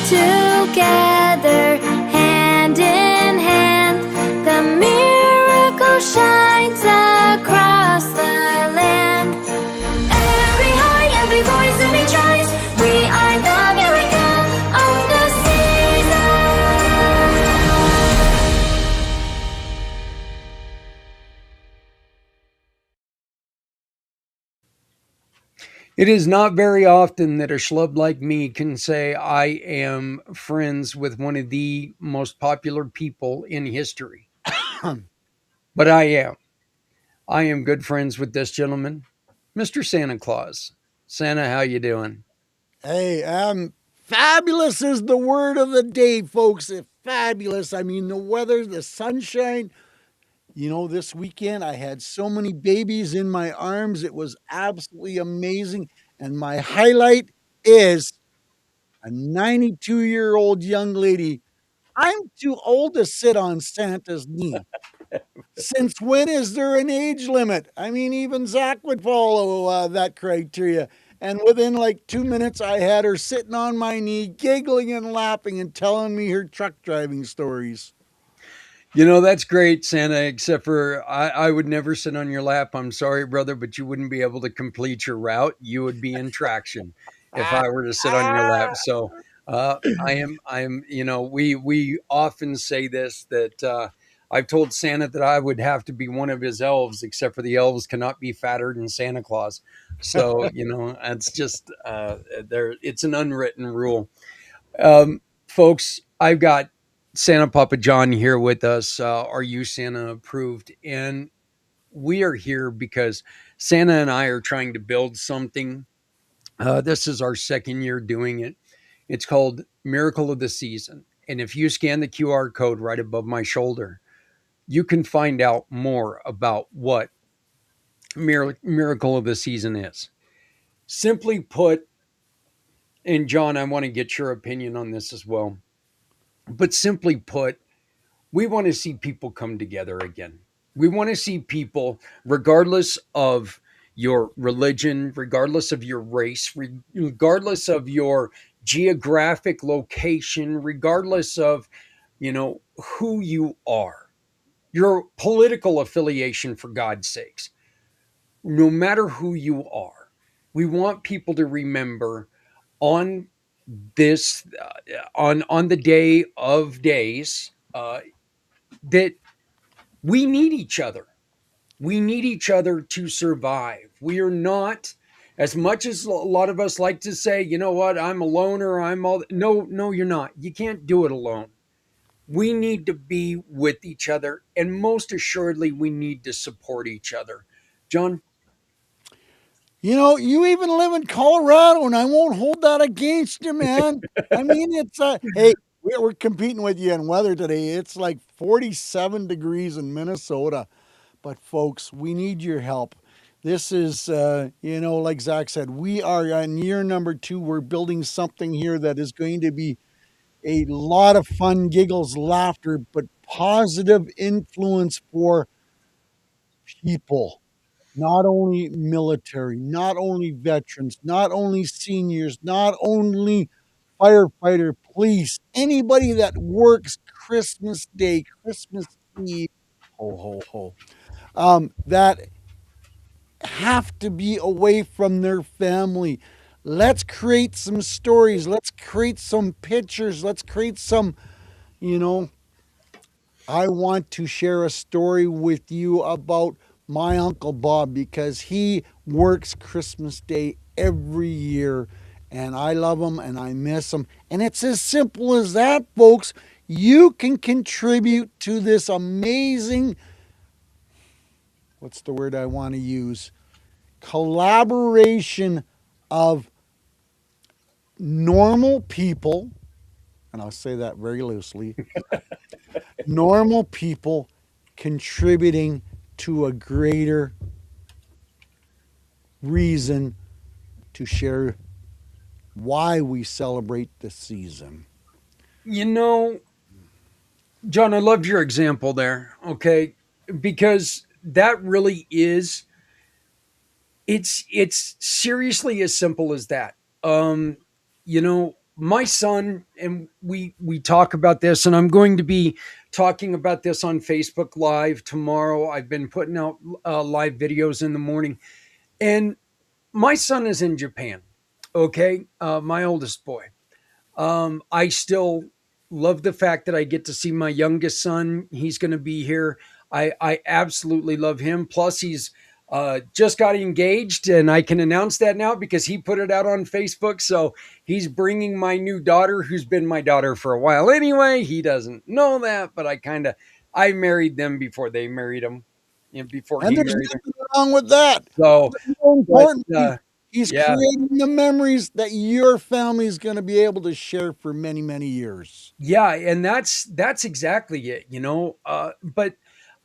together, hand in hand. The miracle shines across the land. Every heart, every voice, every choice, we are the miracle of the It is not very often that a schlub like me can say I am friends with one of the most popular people in history, but I am. I am good friends with this gentleman, Mr. Santa Claus. Santa, how you doing? Hey, fabulous is the word of the day, folks. Fabulous. I mean, the weather, the sunshine. This weekend I had so many babies in my arms. It was absolutely amazing. And my highlight is a 92-year-old young lady. I'm too old to sit on Santa's knee. Since when is there an age limit? I mean, even Zach would follow that criteria. And within like 2 minutes, I had her sitting on my knee, giggling and laughing and telling me her truck driving stories. You know, that's great, Santa, except for I would never sit on your lap. I'm sorry, brother, but you wouldn't be able to complete your route. You would be in traction if I were to sit on your lap. So we often say this that I've told Santa that I would have to be one of his elves, except for the elves cannot be fatter than Santa Claus. So, it's just it's an unwritten rule. Folks, I've got Santa Papa John here with us. Are You Santa approved? And we are here because Santa and I are trying to build something. This is our second year doing it. It's called Miracle of the Season. And if you scan the QR code right above my shoulder, you can find out more about what Miracle of the Season is. Simply put, and John, I want to get your opinion on this as well. But simply put, we want to see people come together again. We want to see people, regardless of your religion, regardless of your race, regardless of your geographic location, regardless of, who you are, your political affiliation, for God's sakes, no matter who you are, we want people to remember on this, on the day of days, that we need each other. We need each other to survive. We are not, as much as a lot of us like to say, you know what, I'm a loner, I'm all, no, no, you're not. You can't do it alone. We need to be with each other, and most assuredly, we need to support each other. John? You even live in Colorado, and I won't hold that against you, man. I mean, hey, we're competing with you in weather today. It's like 47 degrees in Minnesota. But, folks, we need your help. This is, like Zach said, we are in year number 2. We're building something here that is going to be a lot of fun, giggles, laughter, but positive influence for people, not only military, not only veterans, not only seniors, not only firefighter, police, anybody that works Christmas Day, Christmas Eve, ho, ho, ho, that have to be away from their family. Let's create some stories. Let's create some pictures. Let's create some, you know, I want to share a story with you about my Uncle Bob because he works Christmas Day every year and I love him and I miss him. And it's as simple as that, folks. You can contribute to this amazing, what's the word I want to use? Collaboration of normal people, and I'll say that very loosely, normal people contributing to a greater reason to share why we celebrate the season. You know, John, I loved your example there, okay? Because that really is, it's seriously as simple as that. Um, you know, my son, and we talk about this, and I'm going to be talking about this on Facebook Live tomorrow. I've been putting out live videos in the morning, and my son is in Japan. Okay, my oldest boy. I still love the fact that I get to see my youngest son. He's going to be here. I absolutely love him. Plus, he's just got engaged, and I can announce that now because he put it out on Facebook. So he's bringing my new daughter, who's been my daughter for a while anyway. He doesn't know that, but I married them before they married him, and before And he there's married him. nothing wrong with that. So, But more but importantly, he's yeah, creating the memories that your family is going to be able to share for many, many years. yeah, and that's exactly it, but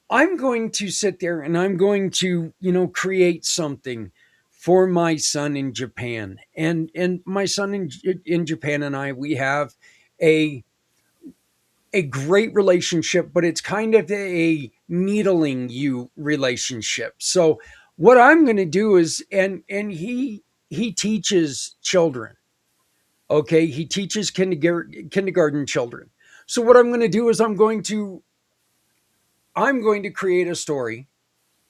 I'm going to sit there and I'm going to, create something for my son in Japan. And my son in Japan and we have a a great relationship, but it's kind of a needling you relationship. So what I'm going to do is, and he teaches children. Okay, he teaches kindergarten children. So what I'm going to do is I'm going to create a story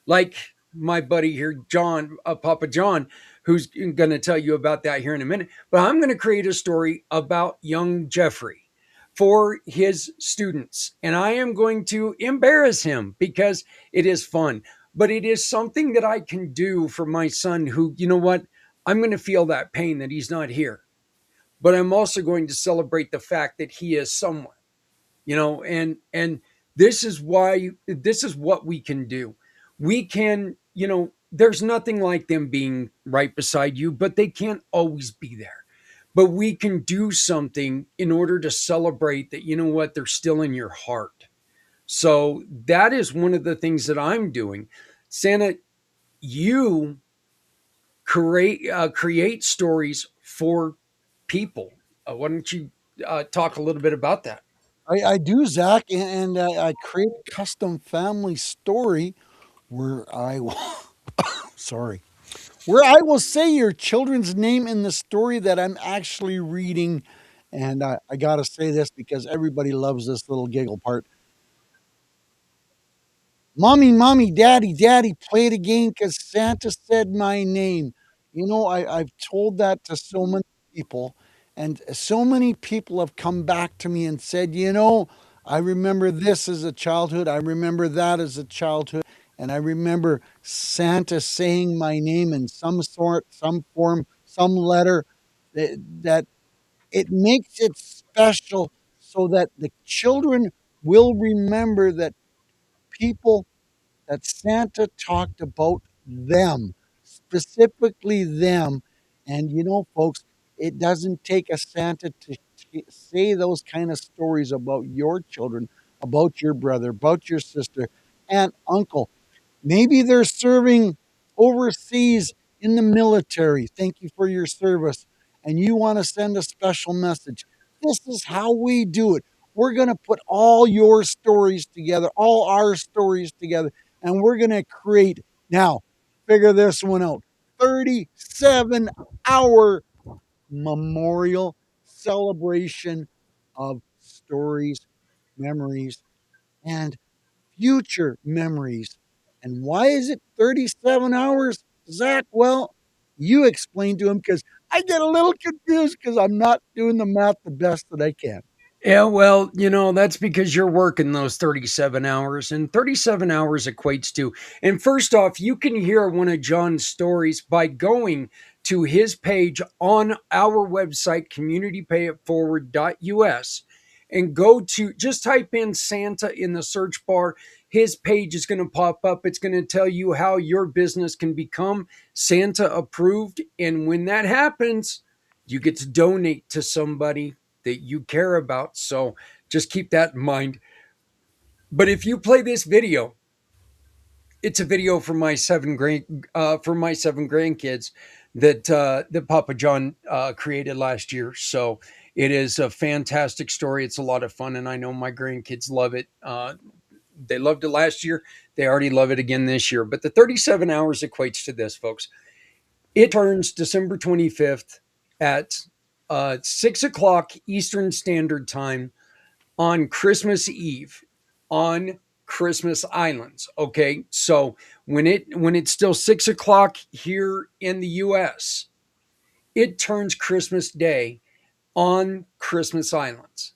like my buddy here, John, Papa John, who's going to tell you about that here in a minute. But I'm going to create a story about young Jeffrey for his students. And I am going to embarrass him because it is fun. But it is something that I can do for my son who, you know what? I'm going to feel that pain that he's not here. But I'm also going to celebrate the fact that he is someone, and this is what we can do. We can, there's nothing like them being right beside you, but they can't always be there. But we can do something in order to celebrate that, they're still in your heart. So that is one of the things that I'm doing. Santa, you create stories for people. Why don't you talk a little bit about that? I do, Zach, and I create a custom family story where I will, sorry, where I will say your children's name in the story that I'm actually reading. And I got to say this because everybody loves this little giggle part. Mommy, mommy, daddy, daddy, play the game because Santa said my name. I've told that to so many people, and so many people have come back to me and said, I remember this as a childhood. I remember that as a childhood. And I remember Santa saying my name in some sort, some form, some letter that it makes it special so that the children will remember that people that Santa talked about them, specifically them. And folks, it doesn't take a Santa to say those kind of stories about your children, about your brother, about your sister, and uncle. Maybe they're serving overseas in the military. Thank you for your service. And you want to send a special message. This is how we do it. We're going to put all your stories together, all our stories together, and we're going to create, now, figure this one out, 37-hour memorial celebration of stories, memories, and future memories. And why is it 37 hours, Zach? Well, you explain to him because I get a little confused because I'm not doing the math the best that I can. Yeah, well, that's because you're working those 37 hours, and 37 hours equates to. And first off, you can hear one of John's stories by going to his page on our website, communitypayitforward.us, and go to just type in Santa in the search bar. His page is going to pop up. It's going to tell you how your business can become Santa approved. And when that happens, you get to donate to somebody that you care about. So just keep that in mind. But if you play this video, it's a video for my seven grandkids that Papa John created last year. So it is a fantastic story. It's a lot of fun, and I know my grandkids love it. They loved it last year. They already love it again this year. But the 37 hours equates to this, folks. It turns December 25th at 6 o'clock Eastern Standard Time on Christmas Eve on Christmas Islands. Okay, so when it's still 6 o'clock here in the U.S., it turns Christmas Day on Christmas Islands.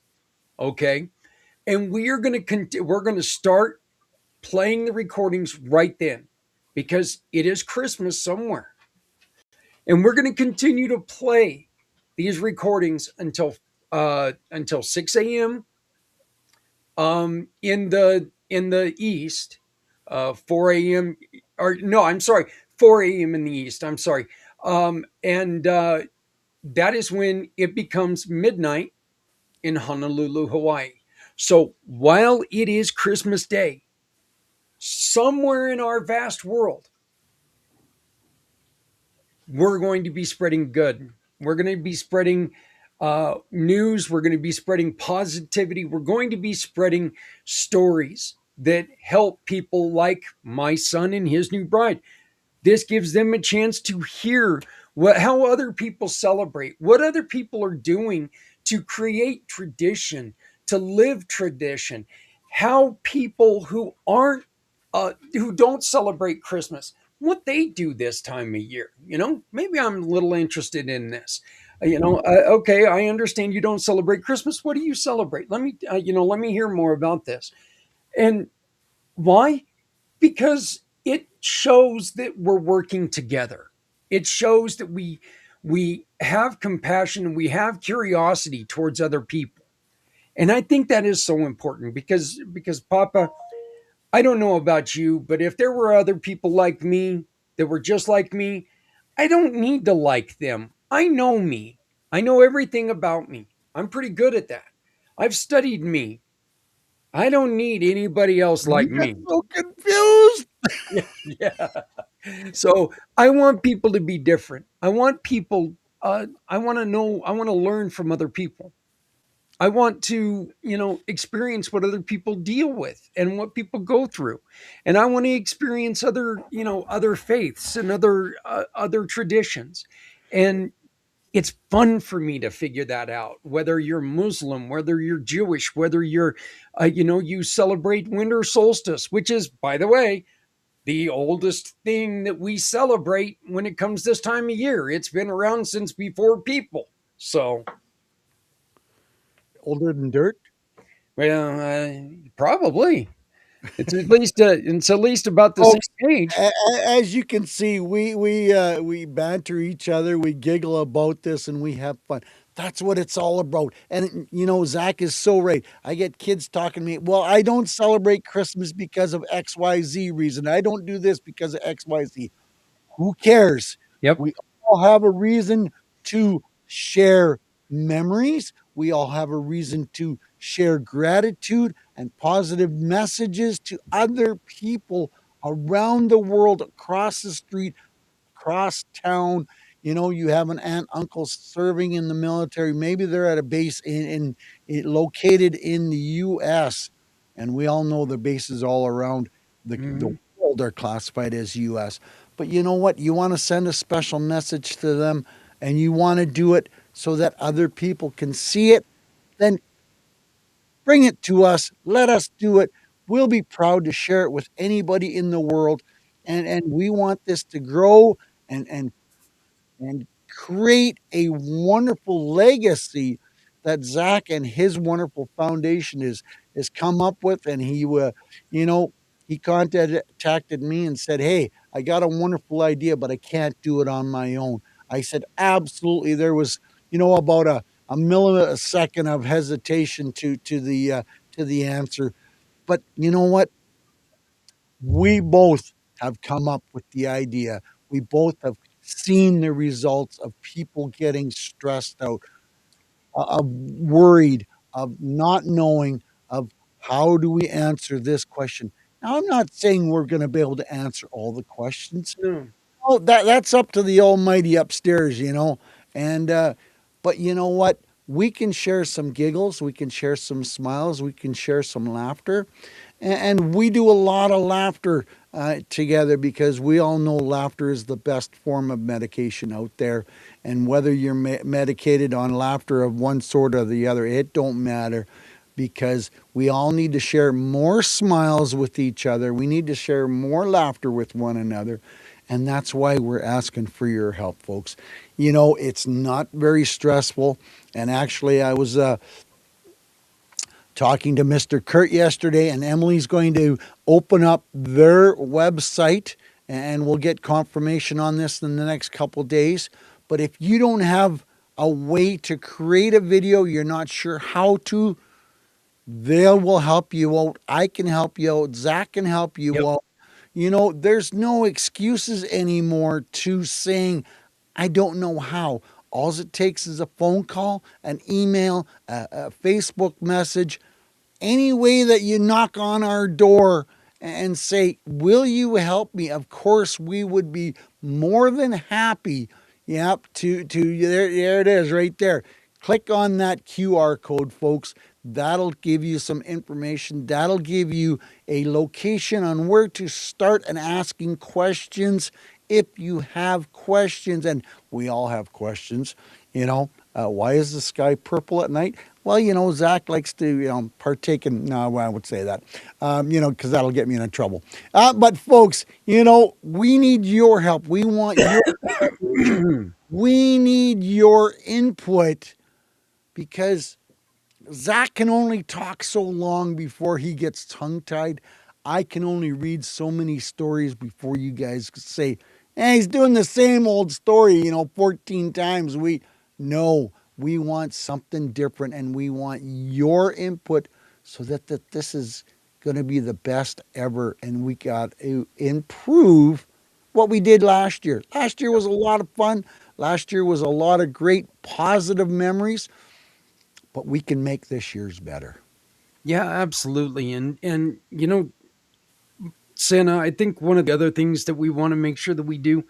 Okay, and we're going to start playing the recordings right then because it is Christmas somewhere, and we're going to continue to play these recordings until 6 a.m. In the east, 4 a.m. or no, I'm sorry, 4 a.m. in the east. I'm sorry, and that is when it becomes midnight in Honolulu, Hawaii. So while it is Christmas Day, somewhere in our vast world, we're going to be spreading good. We're going to be spreading news. We're going to be spreading positivity. We're going to be spreading stories that help people like my son and his new bride. This gives them a chance to hear how other people celebrate, what other people are doing to create tradition, to live tradition, how people who don't celebrate Christmas, what they do this time of year. Maybe I'm a little interested in this. Okay, I understand you don't celebrate Christmas. What do you celebrate? Let me hear more about this. And why? Because it shows that we're working together. It shows that we have compassion and we have curiosity towards other people. And I think that is so important because Papa, I don't know about you, but if there were other people like me that were just like me, I don't need to like them. I know me. I know everything about me. I'm pretty good at that. I've studied me. I don't need anybody else You like get me. so confused. Yeah. So I want people to be different. I want to know, I want to learn from other people. I want to, experience what other people deal with and what people go through. And I want to experience other faiths and other traditions. And it's fun for me to figure that out, whether you're Muslim, whether you're Jewish, whether you celebrate winter solstice, which is, by the way, the oldest thing that we celebrate when it comes this time of year. It's been around since before people. So, Older than dirt. well, probably it's at least about the same Folks, age. as you can see, we banter each other, we giggle about this, and we have fun. That's what it's all about. And Zach is so right. I get kids talking to me. Well, I don't celebrate Christmas because of XYZ reason. I don't do this because of XYZ. Who cares? Yep. We all have a reason to share memories. We all have a reason to share gratitude and positive messages to other people around the world, across the street, across town. You have an aunt, uncle serving in the military. Maybe they're at a base located in the U.S., and we all know the bases all around the Mhm. world are classified as U.S. But you know what? You want to send a special message to them, and you want to do it so that other people can see it. Then bring it to us. Let us do it. We'll be proud to share it with anybody in the world, and we want this to grow and create a wonderful legacy that Zach and his wonderful foundation is come up with. And you know, he contacted me and said, "Hey, I got a wonderful idea, but I can't do it on my own." I said, "Absolutely." There was, about a millisecond of hesitation to the answer, but you know what? We both have come up with the idea. We both have seen the results of people getting stressed out, of worried, of not knowing, of how do we answer this question. Now, I'm not saying we're going to be able to answer all the questions. No. Oh, that's up to the Almighty upstairs. And but you know what? We can share some giggles, we can share some smiles, we can share some laughter, and we do a lot of laughter together, because we all know laughter is the best form of medication out there. And whether you're medicated on laughter of one sort or the other, it don't matter, because we all need to share more smiles with each other. We need to share more laughter with one another. And that's why we're asking for your help, folks. You know, it's not very stressful. And actually, I was talking to Mr. Kurt yesterday, and Emily's going to open up their website, and we'll get confirmation on this in the next couple days. But if you don't have a way to create a video, you're not sure how to, they will help you out. I can help you out. Zach can help you Yep. out. You know, there's no excuses anymore to saying, I don't know how. All it takes is a phone call, an email, a Facebook message, any way that you knock on our door and say, will you help me? Of course, we would be more than happy. Yep, there it is right there. Click on that QR code, folks. That'll give you some information. That'll give you a location on where to start and asking questions if you have questions. And we all have questions. You know, why is the sky purple at night? Well, you know, Zach likes to, partake in, no, I would say that, because that'll get me into trouble. But folks, you know, we need your help. We want your, we need your input, because Zach can only talk so long before he gets tongue tied. I can only read so many stories before you guys say, hey, he's doing the same old story, 14 times. We want something different, and we want your input, so that this is going to be the best ever. And we got to improve what we did last year. Last year was a lot of fun. Last year was a lot of great positive memories, but we can make this year's better. Yeah, absolutely. And Santa, I think one of the other things that we want to make sure that we do,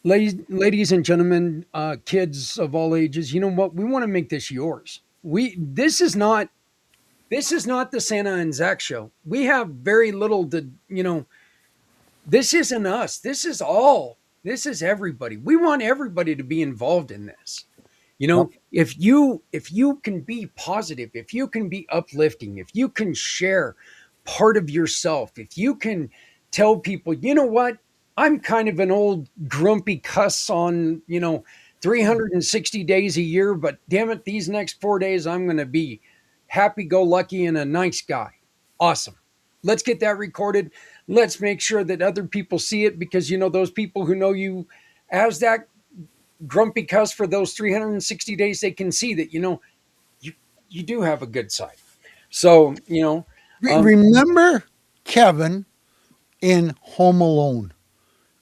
ladies and gentlemen, kids of all ages, you know what? We want to make this yours. This is not the Santa and Zach show. We have very little to, this isn't us. This is everybody. We want everybody to be involved in this. Yep. If you can be positive, if you can be uplifting, if you can share part of yourself, if you can tell people, you know what, I'm kind of an old grumpy cuss on 360 days a year, but damn it, these next 4 days I'm going to be happy go lucky and a nice guy. Awesome. Let's get that recorded. Let's make sure that other people see it, because those people who know you as that grumpy cuss for those 360 days, they can see that you do have a good side. So um, Remember Kevin in Home Alone?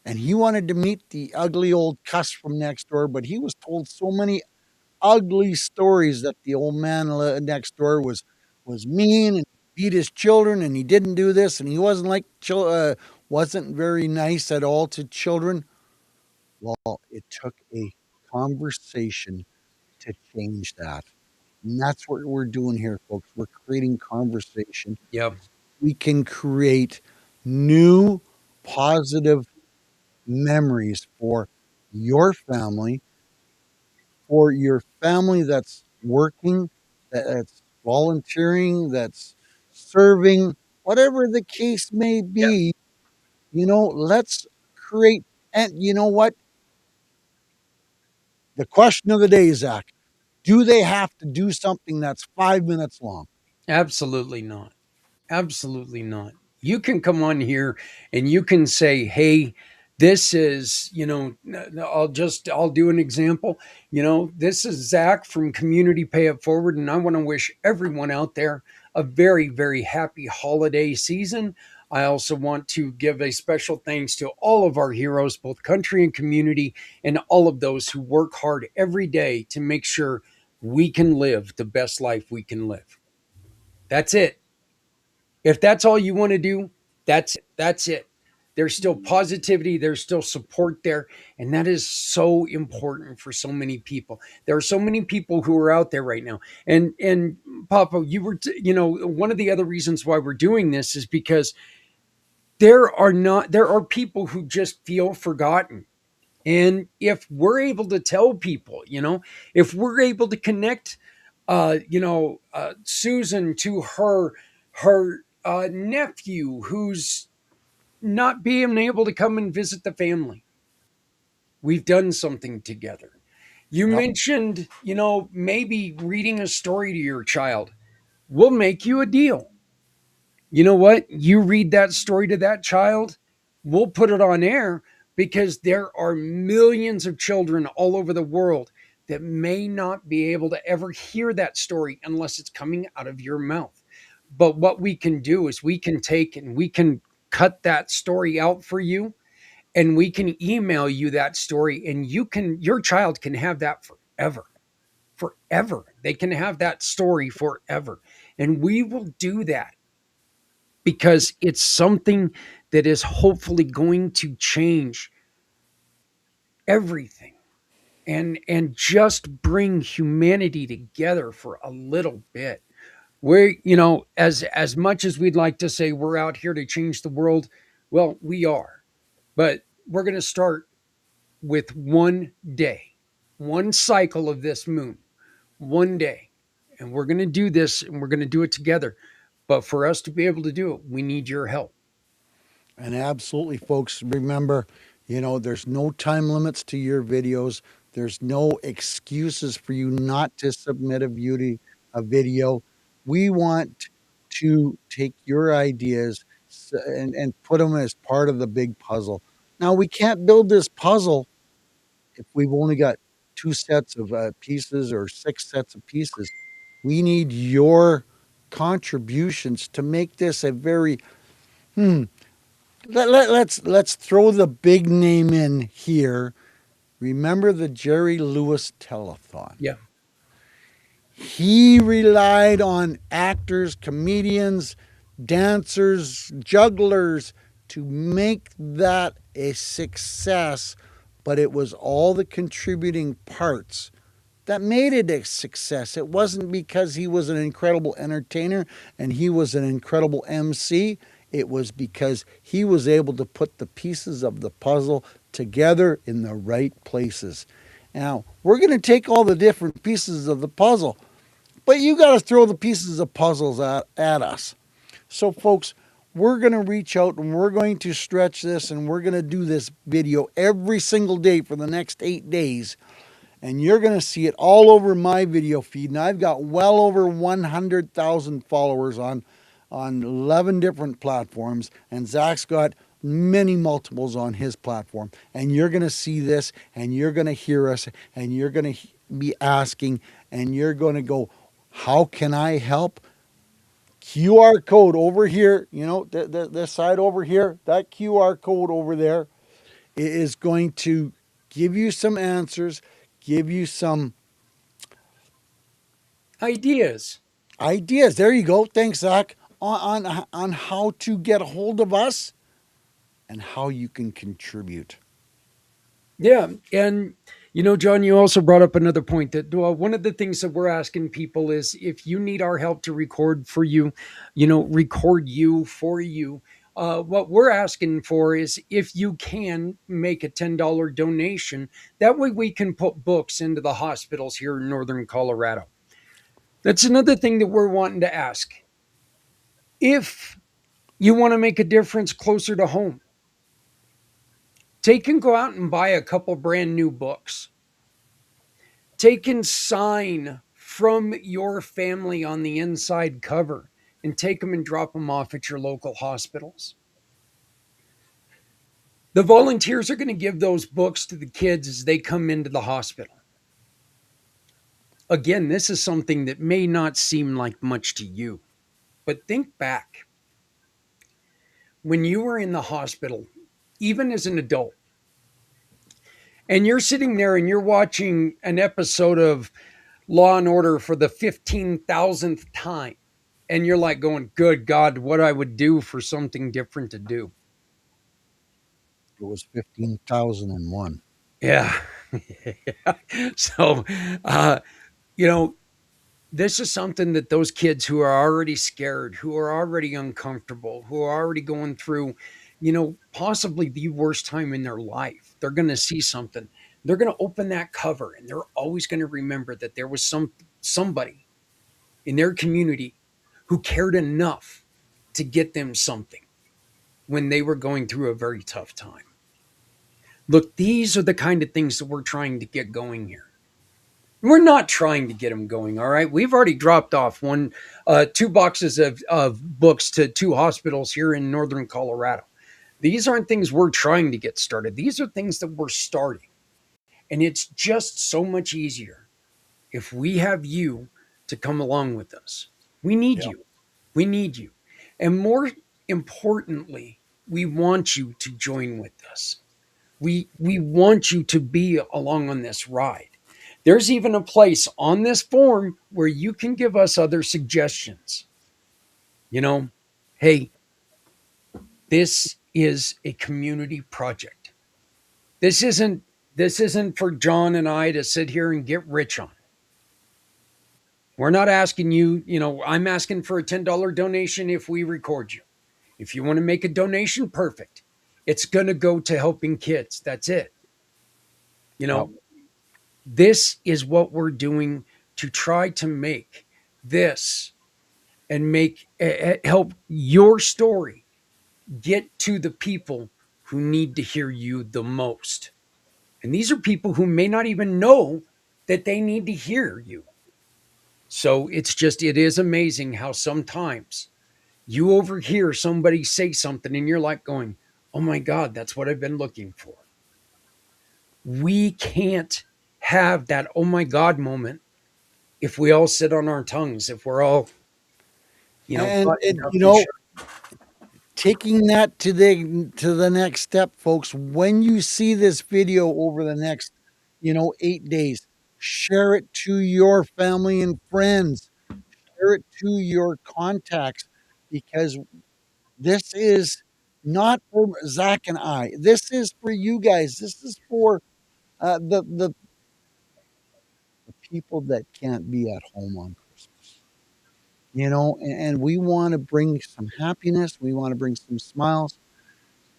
And he wanted to meet the ugly old cuss from next door, but he was told so many ugly stories that the old man next door was mean and beat his children, and he didn't do this, and he wasn't wasn't very nice at all to children. Well, it took a conversation to change that. And that's what we're doing here, folks. We're creating conversation. yeah, We can create new positive memories for your family, for your family that's working, that's volunteering, that's serving, whatever the case may yeah, be. Let's create. And you know what? The question of the day, Zach, do they have to do something that's 5 minutes long? absolutely not. Absolutely not. You can come on here and you can say, hey, this is, I'll do an example. This is Zach from Community Pay It Forward, and I want to wish everyone out there a very, very happy holiday season. I also want to give a special thanks to all of our heroes, both country and community, and all of those who work hard every day to make sure we can live the best life we can live. That's it. If that's all you want to do, that's it. That's it. There's still positivity, there's still support there, and that is so important for so many people. There are so many people who are out there right now. And Papa, one of the other reasons why we're doing this is because there are people who just feel forgotten. And if we're able to tell people, if we're able to connect, Susan to her nephew who's not being able to come and visit the family, we've done something together. You Yep. mentioned, maybe reading a story to your child. We'll make you a deal. You know what? You read that story to that child, we'll put it on air because there are millions of children all over the world that may not be able to ever hear that story unless it's coming out of your mouth. But what we can do is we can take and we can cut that story out for you, and we can email you that story, and your child can have that forever. Forever. They can have that story forever. And we will do that because it's something that is hopefully going to change everything, and just bring humanity together for a little bit. We're, as much as we'd like to say we're out here to change the world, well, we are. But we're going to start with one day, one cycle of this moon, one day. And we're going to do this, and we're going to do it together. But for us to be able to do it, we need your help. And absolutely, folks, remember, there's no time limits to your videos. There's no excuses for you not to submit a video. We want to take your ideas and put them as part of the big puzzle. Now, we can't build this puzzle if we've only got two sets of pieces or six sets of pieces. We need your contributions to make this a very hmm, let's throw the big name in here. Remember the Jerry Lewis telethon? Yeah. He relied on actors, comedians, dancers, jugglers to make that a success, but it was all the contributing parts that made it a success. It wasn't because he was an incredible entertainer and he was an incredible MC. It was because he was able to put the pieces of the puzzle together in the right places. Now, we're going to take all the different pieces of the puzzle, but you got to throw the pieces of puzzles at us. So, folks, we're going to reach out and we're going to stretch this and we're going to do this video every single day for the next 8 days. And you're going to see it all over my video feed. And I've got well over 100,000 followers on 11 different platforms. And Zach's got many multiples on his platform. And you're going to see this and you're going to hear us and you're going to be asking and you're going to go, how can I help? QR code over here, this side over here, that QR code over there is going to give you some answers, give you some Ideas. ideas. There you go. Thanks, Zach. On how to get a hold of us and how you can contribute. Yeah. And, John, you also brought up another point that, well, one of the things that we're asking people is if you need our help to record for you, record you for you. What we're asking for is if you can make a $10 donation, that way we can put books into the hospitals here in Northern Colorado. That's another thing that we're wanting to ask. If you want to make a difference closer to home, take and go out and buy a couple brand new books. Take and sign from your family on the inside cover and take them and drop them off at your local hospitals. The volunteers are going to give those books to the kids as they come into the hospital. Again, this is something that may not seem like much to you, but think back when you were in the hospital, even as an adult, and you're sitting there and you're watching an episode of Law and Order for the 15,000th time. And you're like going, good God, what I would do for something different to do. It was 15,001. Yeah. So, uh, you know, this is something that those kids who are already scared, who are already uncomfortable, who are already going through, possibly the worst time in their life. They're going to see something. They're going to open that cover and they're always going to remember that there was somebody in their community who cared enough to get them something when they were going through a very tough time. Look, these are the kind of things that we're trying to get going here. We're not trying to get them going, all right? We've already dropped off two boxes of books to two hospitals here in northern Colorado. These aren't things we're trying to get started. These are things that we're starting. And it's just so much easier if we have you to come along with us. We need Yeah. you. We need you. And more importantly, we want you to join with us. We want you to be along on this ride. There's even a place on this form where you can give us other suggestions. You know, hey, this is a community project. This isn't this isn't for John and I to sit here and get rich on. We're not asking you, I'm asking for a $10 donation if we record you. If you want to make a donation, perfect. It's going to go to helping kids. That's it. You Yep. know, this is what we're doing to try to make this and help your story get to the people who need to hear you the most. And these are people who may not even know that they need to hear you. So it is amazing how sometimes you overhear somebody say something and you're like going, oh my God, that's what I've been looking for. We can't have that oh my God moment if we all sit on our tongues, if we're all, And buttoned up you and know, taking that to the next step, folks, when you see this video over the next, 8 days, share it to your family and friends, share it to your contacts, because this is not for Zach and I. This is for you guys. This is for the people that can't be at home on Christmas. And we want to bring some happiness. We want to bring some smiles.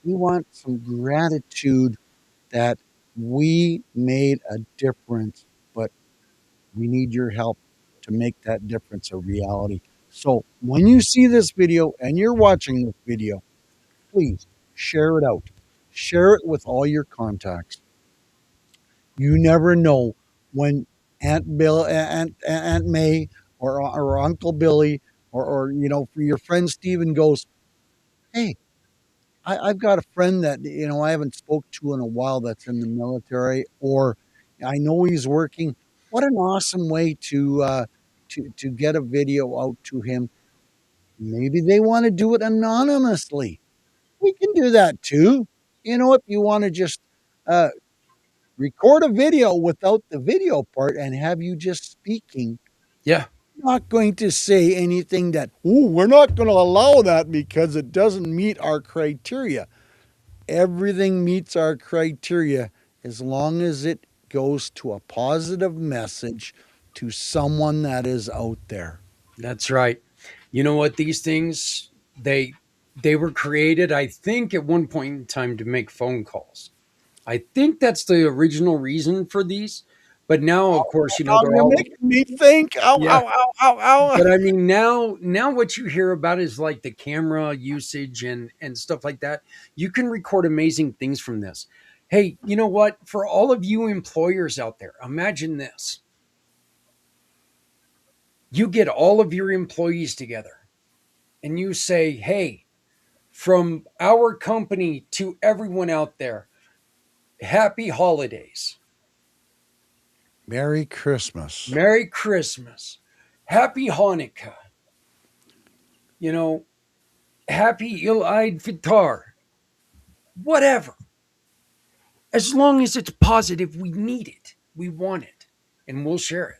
We want some gratitude that we made a difference, but we need your help to make that difference a reality. So when you see this video and you're watching this video, please share it out. Share it with all your contacts. You never know when Aunt May, or Uncle Billy, or for your friend Steven goes, hey, I've got a friend that I haven't spoke to in a while that's in the military, or I know he's working. What an awesome way to get a video out to him. Maybe they want to do it anonymously. We can do that too. If you want to just uh, record a video without the video part and have you just speaking, yeah, not going to say anything that, oh, we're not going to allow that because it doesn't meet our criteria. Everything meets our criteria as long as it goes to a positive message to someone that is out there. that's right. You know what? These things, they were created, I think, at one point in time to make phone calls. I think that's the original reason for these. But now, of course, Oh, they're you're all making me think. Ow, yeah. ow, ow, ow, ow. But I mean, now what you hear about is like the camera usage and stuff like that. You can record amazing things from this. Hey, you know what? For all of you employers out there, imagine this. You get all of your employees together and you say, hey, from our company to everyone out there, happy holidays. Merry Christmas. Merry Christmas. Happy Hanukkah. You know, happy Eid Fitr. Whatever. As long as it's positive, we need it. We want it. And we'll share it.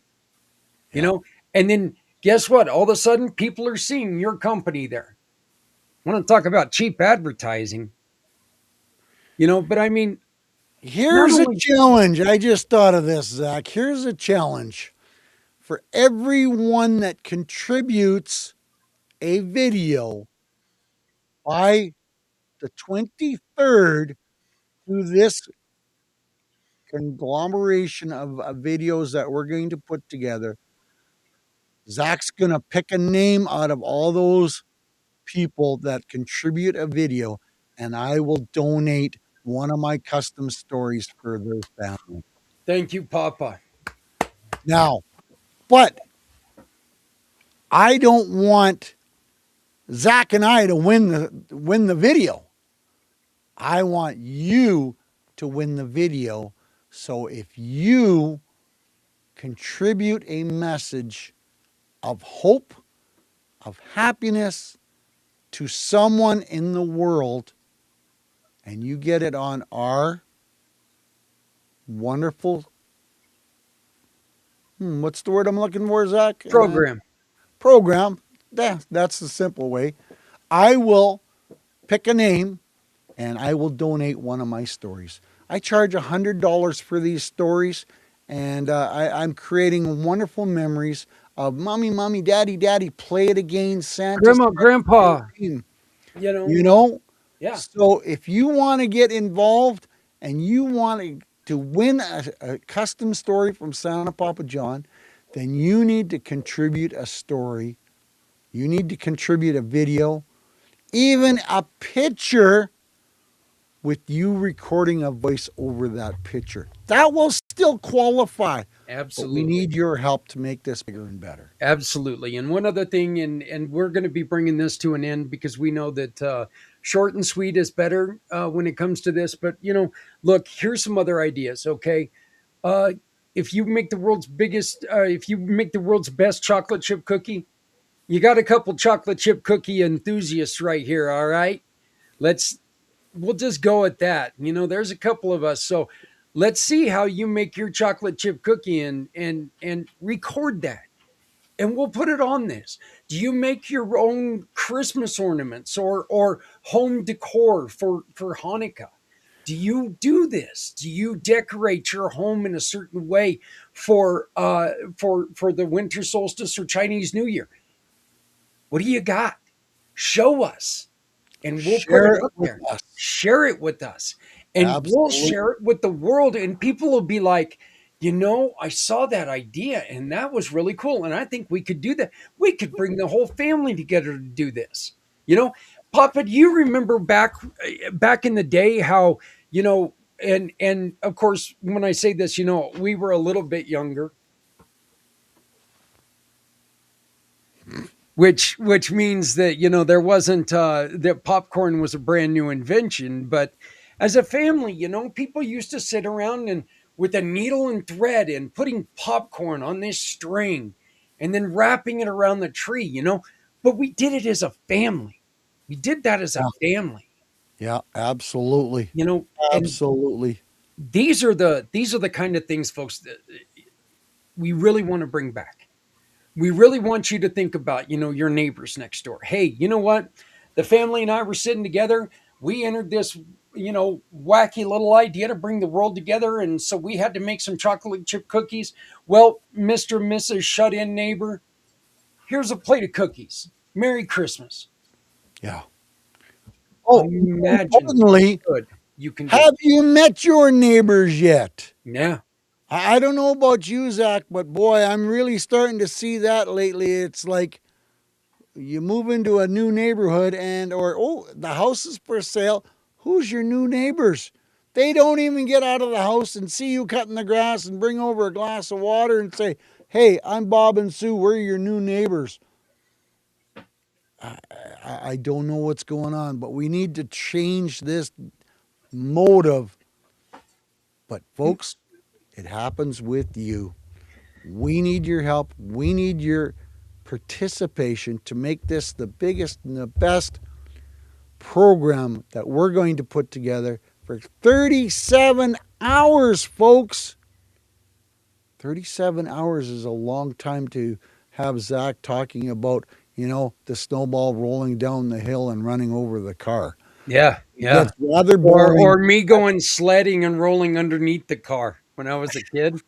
You Yeah. know? And then guess what? All of a sudden, people are seeing your company there. Want to talk about cheap advertising? But I mean, not Here's a only, challenge. I just thought of this, Zach. Here's a challenge for everyone that contributes a video by the 23rd to this conglomeration of videos that we're going to put together. Zach's going to pick a name out of all those people that contribute a video, and I will donate one of my custom stories for their family. Thank you, Papa. Now, but I don't want Zach and I to win the video. I want you to win the video. So if you contribute a message of hope, of happiness to someone in the world, and you get it on our wonderful, what's the word I'm looking for, Zach? Program. Program. That's the simple way. I will pick a name and I will donate one of my stories. I charge $100 for these stories, and I'm creating wonderful memories of mommy, daddy, play it again, Santa. Grandma, Grandpa. You You know, know? yeah. So if you want to get involved and you want to win a custom story from Santa Papa John, then you need to contribute a story. You need to contribute a video, even a picture with you recording a voice over that picture. That will still qualify. Absolutely. But we need your help to make this bigger and better. Absolutely. And one other thing, and we're going to be bringing this to an end because we know that short and sweet is better when it comes to this. But, look, here's some other ideas, okay? If you make the world's best chocolate chip cookie, you got a couple chocolate chip cookie enthusiasts right here, all right? We'll just go at that. There's a couple of us. So let's see how you make your chocolate chip cookie and record that. And we'll put it on this. Do you make your own Christmas ornaments or home decor for Hanukkah? Do you do this? Do you decorate your home in a certain way for the winter solstice or Chinese New Year? What do you got? Show us. And we'll put it up there. Share it with us. And we'll share it with the world. And people will be like, I saw that idea and that was really cool. And I think we could do that. We could bring the whole family together to do this. Papa, do you remember back in the day how, and of course, when I say this, we were a little bit younger. Which means that, there wasn't, that popcorn was a brand new invention. But as a family, people used to sit around and with a needle and thread and putting popcorn on this string and then wrapping it around the tree, But we did it as a family. We did that as a family. Yeah, absolutely. Absolutely. These are the kind of things, folks, that we really want to bring back. We really want you to think about, your neighbors next door. Hey, you know what? The family and I were sitting together. We entered this, wacky little idea to bring the world together. And so we had to make some chocolate chip cookies. Well, Mr. and Mrs. Shut-in neighbor, here's a plate of cookies. Merry Christmas. Yeah. Oh, importantly, you can have you met your neighbors yet? Yeah. I don't know about you, Zach, but boy, I'm really starting to see that lately. It's like you move into a new neighborhood or the house is for sale. Who's your new neighbors? They don't even get out of the house and see you cutting the grass and bring over a glass of water and say, hey, I'm Bob and Sue. We're your new neighbors. I don't know what's going on, but we need to change this motive. But folks, it happens with you. We need your help. We need your participation to make this the biggest and the best program that we're going to put together for 37 hours, folks. 37 hours is a long time to have Zach talking about, the snowball rolling down the hill and running over the car. Yeah, yeah. That's rather boring. Or me going sledding and rolling underneath the car when I was a kid.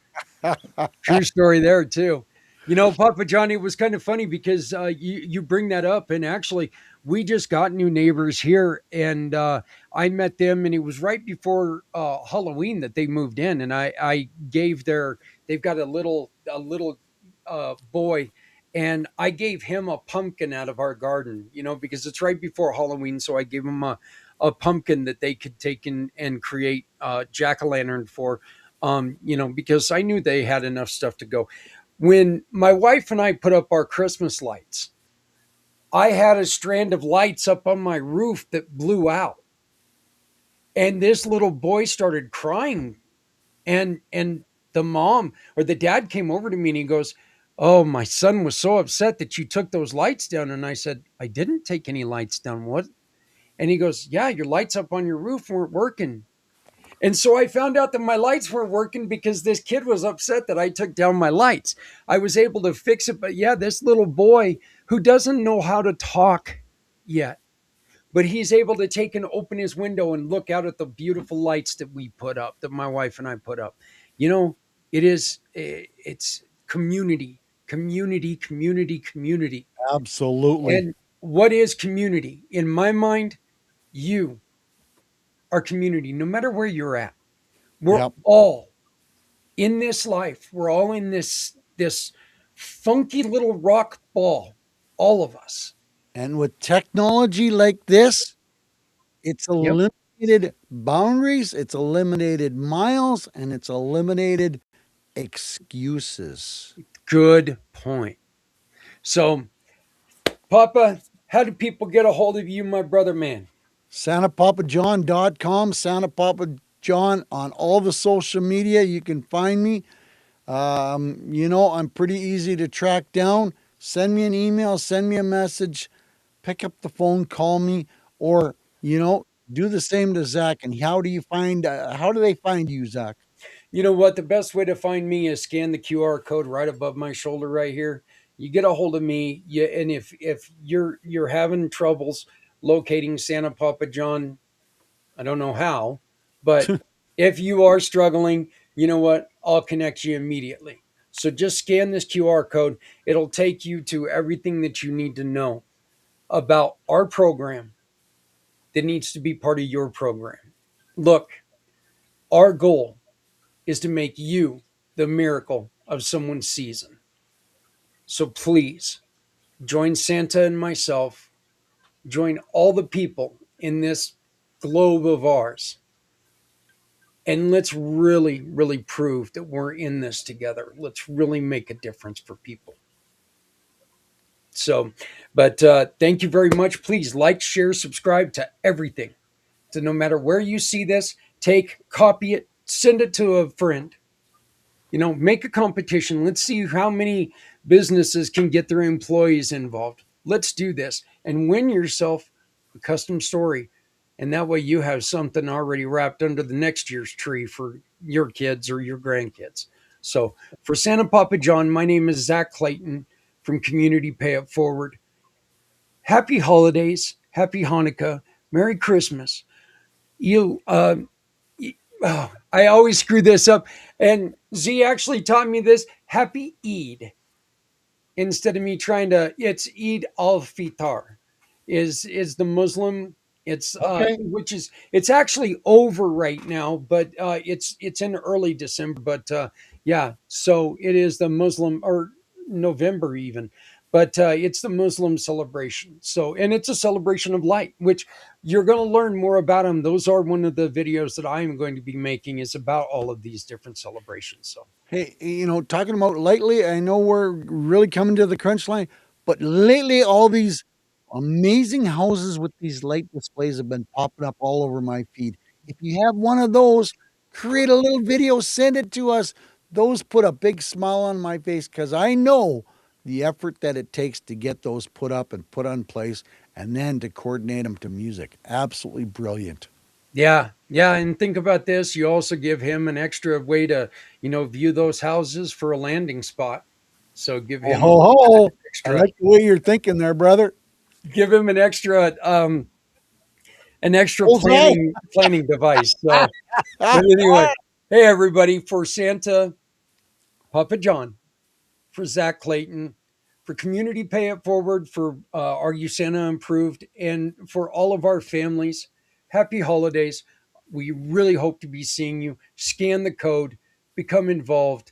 True story there too. Papa Johnny, was kind of funny because you bring that up, and actually we just got new neighbors here, and I met them, and it was right before Halloween that they moved in, and I gave their they've got a little boy, and I gave him a pumpkin out of our garden, because it's right before Halloween, so I gave him a pumpkin that they could take and create jack o' lantern for, because I knew they had enough stuff to go. When my wife and I put up our Christmas lights, I had a strand of lights up on my roof that blew out. And this little boy started crying. And the mom or the dad came over to me and he goes, "Oh, my son was so upset that you took those lights down." And I said, "I didn't take any lights down. What?" And he goes, "Yeah, your lights up on your roof weren't working." And so I found out that my lights weren't working because this kid was upset that I took down my lights. I was able to fix it. But yeah, this little boy who doesn't know how to talk yet, but he's able to take and open his window and look out at the beautiful lights that we put up, that my wife and I put up. You know, it's community, community, community, community. Absolutely. And what is community? In my mind, you are community, no matter where you're at. We're Yep. all in this life. We're all in this funky little rock ball, all of us. And with technology like this, it's Yep. eliminated boundaries, it's eliminated miles, and it's eliminated excuses. Good point. So, Papa, how do people get a hold of you, my brother man? SantaPapaJohn.com, Santa Papa John on all the social media. You can find me. I'm pretty easy to track down. Send me an email, send me a message, pick up the phone, call me, or, do the same to Zach. And how do they find you, Zach? You know what? The best way to find me is scan the QR code right above my shoulder right here. You get a hold of me. And if you're having troubles locating Santa Papa John, I don't know how, but if you are struggling, you know what? I'll connect you immediately. So just scan this QR code. It'll take you to everything that you need to know about our program that needs to be part of your program. Look, our goal is to make you the miracle of someone's season. So please join Santa and myself, join all the people in this globe of ours, and let's really, really prove that we're in this together. Let's really make a difference for people. So, but thank you very much. Please like, share, subscribe to everything. So no matter where you see this, copy it, send it to a friend. Make a competition. Let's see how many businesses can get their employees involved. Let's do this and win yourself a custom story. And that way you have something already wrapped under the next year's tree for your kids or your grandkids. So for Santa Papa John, my name is Zach Clayton from Community Pay It Forward. Happy holidays, happy Hanukkah, Merry Christmas. You oh, I always screw this up. And Z actually taught me this. Happy Eid. Instead of me trying to, it's Eid al-Fitr is the Muslim. It's Okay. which is it's actually over right now, but it's in early December. But yeah, so it is the Muslim or November even, but it's the Muslim celebration. So and it's a celebration of light, which you're going to learn more about them. Those are one of the videos that I am going to be making is about all of these different celebrations. So Hey, talking about lately, I know we're really coming to the crunch line, but lately, all these amazing houses with these light displays have been popping up all over my feed. If you have one of those, create a little video, send it to us. Those put a big smile on my face because I know the effort that it takes to get those put up and put on place and then to coordinate them to music. Absolutely brilliant. yeah, yeah, and think about this. You also give him an extra way to, view those houses for a landing spot. So Oh, ho, ho. I extra, like the way you're thinking there, brother. give him an extra Bullseye. planning device. So, but anyway, hey everybody, for Santa, Papa John, for Zach Clayton, for Community Pay It Forward, for Argue Santa Improved, and for all of our families. Happy holidays. We really hope to be seeing you. Scan the code, become involved.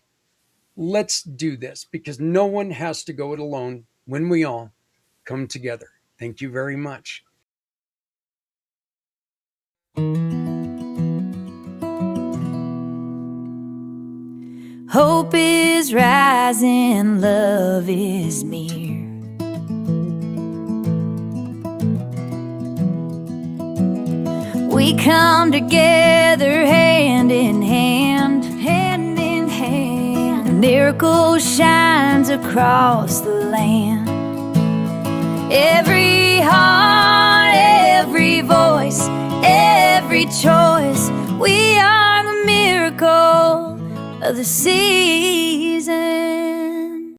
Let's do this because no one has to go it alone when we all come together. Thank you very much. Hope is rising, love is near. We come together hand in hand, hand in hand. A miracle shines across the land. Every heart, every voice, every choice, we are the miracle of the season.